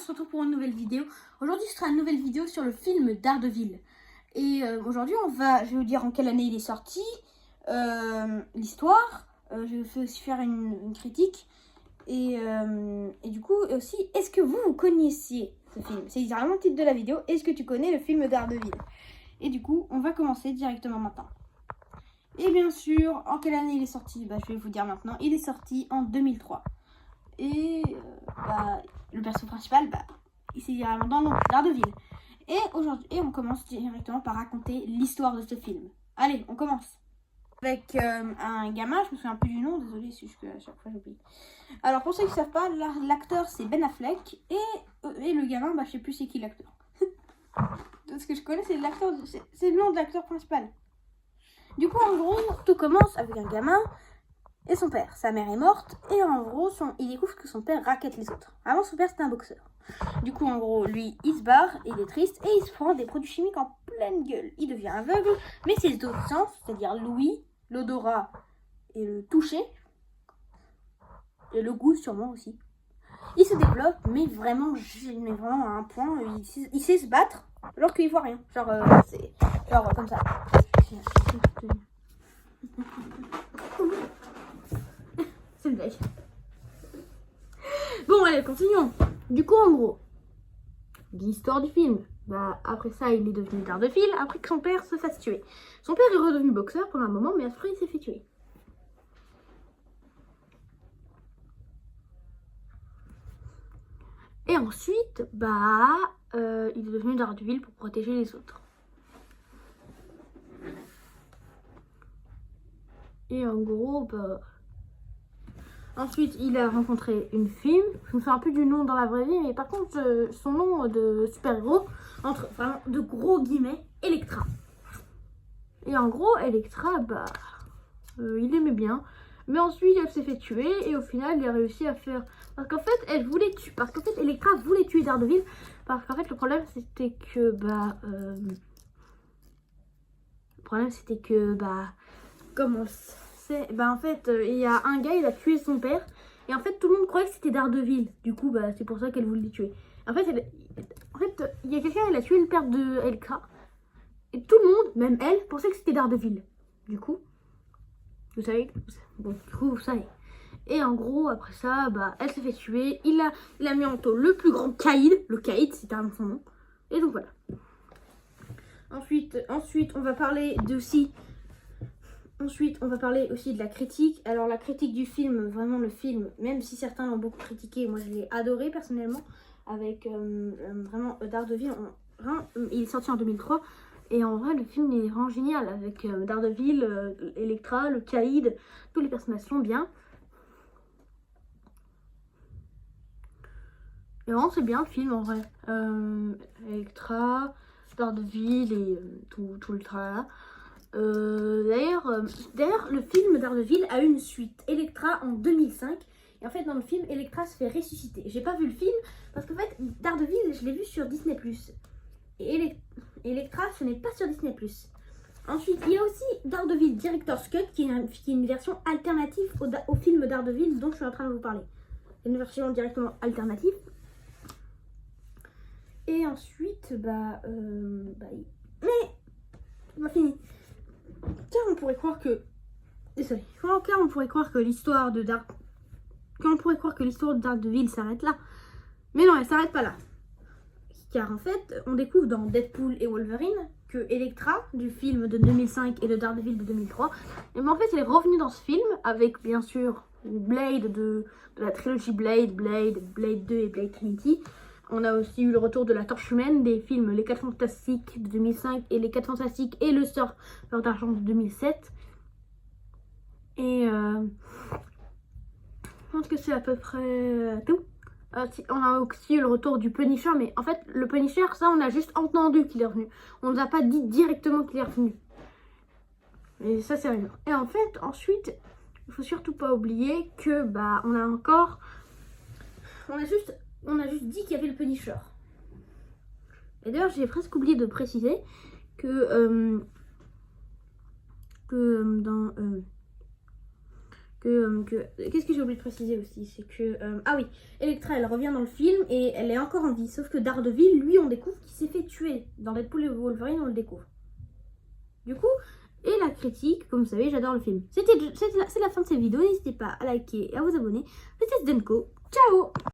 se retrouve pour une nouvelle vidéo. Aujourd'hui, ce sera une nouvelle vidéo sur le film Daredevil. Et aujourd'hui, je vais vous dire en quelle année il est sorti, l'histoire. Je vais aussi faire une critique. Et du coup, aussi, est-ce que vous connaissiez ce film? C'est littéralement le titre de la vidéo. Est-ce que tu connais le film Daredevil? Et du coup, on va commencer directement maintenant. Et bien sûr, en quelle année il est sorti? Je vais vous dire maintenant. Il est sorti en 2003. Et le perso principal, il s'est littéralement dans le nom, Daredevil. Et aujourd'hui, on commence directement par raconter l'histoire de ce film. Allez, on commence. Avec un gamin, je me souviens plus du nom, désolé si à chaque fois j'oublie. Alors pour ceux qui ne savent pas, l'acteur c'est Ben Affleck et le gamin, je sais plus c'est qui l'acteur. Ce que je connais c'est l'acteur, c'est le nom de l'acteur principal. Du coup en gros, tout commence avec un gamin et son père. Sa mère est morte et en gros, il découvre que son père raquette les autres. Avant son père c'était un boxeur. Du coup en gros, lui il se barre, il est triste et il se prend des produits chimiques en pleine gueule. Il devient aveugle, mais ses autres sens, c'est-à-dire l'ouïe, l'odorat et le toucher, et le goût sûrement aussi, il se développe, mais vraiment à un point, il sait se battre alors qu'il voit rien. Genre comme ça. C'est une blague. Bon allez, continuons. Du coup en gros, l'histoire du film. Après ça, il est devenu Daredevil après que son père se fasse tuer. Son père est redevenu boxeur pendant un moment, mais après il s'est fait tuer. Et ensuite, il est devenu Daredevil pour protéger les autres. Et en gros, ensuite, il a rencontré une fille. Je me souviens plus du nom dans la vraie vie, mais par contre, son nom de super-héros, entre vraiment de gros guillemets, Elektra. Et en gros, Elektra, il aimait bien. Mais ensuite, elle s'est fait tuer et au final, il a réussi à faire... Parce qu'en fait, Elektra voulait tuer Daredevil. Parce qu'en fait, le problème, c'était que... Comme on le sait... en fait, il y a un gars, il a tué son père. Et en fait, tout le monde croyait que c'était Daredevil. Du coup, c'est pour ça qu'elle voulait le tuer. En fait, il y a quelqu'un, il a tué le père de Elektra. Et tout le monde, même elle, pensait que c'était Daredevil. Du coup... Vous savez, vous savez. Et en gros, après ça, elle s'est fait tuer. Il a mis en taux le plus grand Caïd. Le Caïd, c'est un son nom. Et donc voilà. Ensuite, on va parler aussi de la critique. Alors la critique du film, vraiment le film, même si certains l'ont beaucoup critiqué, moi je l'ai adoré personnellement. Avec vraiment Daredevil, il est sorti en 2003. Et en vrai, le film est vraiment génial avec Daredevil, Elektra, le Caïd, tous les personnages sont bien. Et vraiment, c'est bien le film en vrai. Elektra, Daredevil et tout le tralala. D'ailleurs, le film Daredevil a eu une suite, Elektra en 2005. Et en fait, dans le film, Elektra se fait ressusciter. J'ai pas vu le film parce qu'en fait, Daredevil, je l'ai vu sur Disney+. Et Elektra, ce n'est pas sur Disney+. Ensuite, il y a aussi Daredevil Director's Cut, qui est une version alternative au film Daredevil dont je suis en train de vous parler. C'est une version directement alternative. Et ensuite, on a fini. Car on pourrait croire que... Désolé. Car on pourrait croire que l'histoire de Daredevil s'arrête là. Mais non, elle s'arrête pas là. Car en fait, on découvre dans Deadpool et Wolverine que Elektra, du film de 2005 et de Daredevil de 2003, en fait, elle est revenue dans ce film avec, bien sûr, Blade de la trilogie Blade 2 et Blade Trinity. On a aussi eu le retour de la Torche Humaine des films Les 4 Fantastiques de 2005 et Les 4 Fantastiques et Le Sort d'Argent de 2007. Et je pense que c'est à peu près tout. On a aussi eu le retour du Punisher, mais en fait, le Punisher, ça, on a juste entendu qu'il est revenu. On nous a pas dit directement qu'il est revenu. Et ça, c'est rien. Et en fait, ensuite, il faut surtout pas oublier que, on a juste dit qu'il y avait le Punisher. Et d'ailleurs, j'ai presque oublié de préciser que Qu'est-ce que j'ai oublié de préciser aussi, c'est que ah oui, Elektra elle revient dans le film et elle est encore en vie, sauf que Daredevil, lui, on découvre qu'il s'est fait tuer dans Deadpool et Wolverine, on le découvre. Du coup, et la critique, comme vous savez, j'adore le film. C'est la fin de cette vidéo, n'hésitez pas à liker et à vous abonner. C'était Zenko, ciao.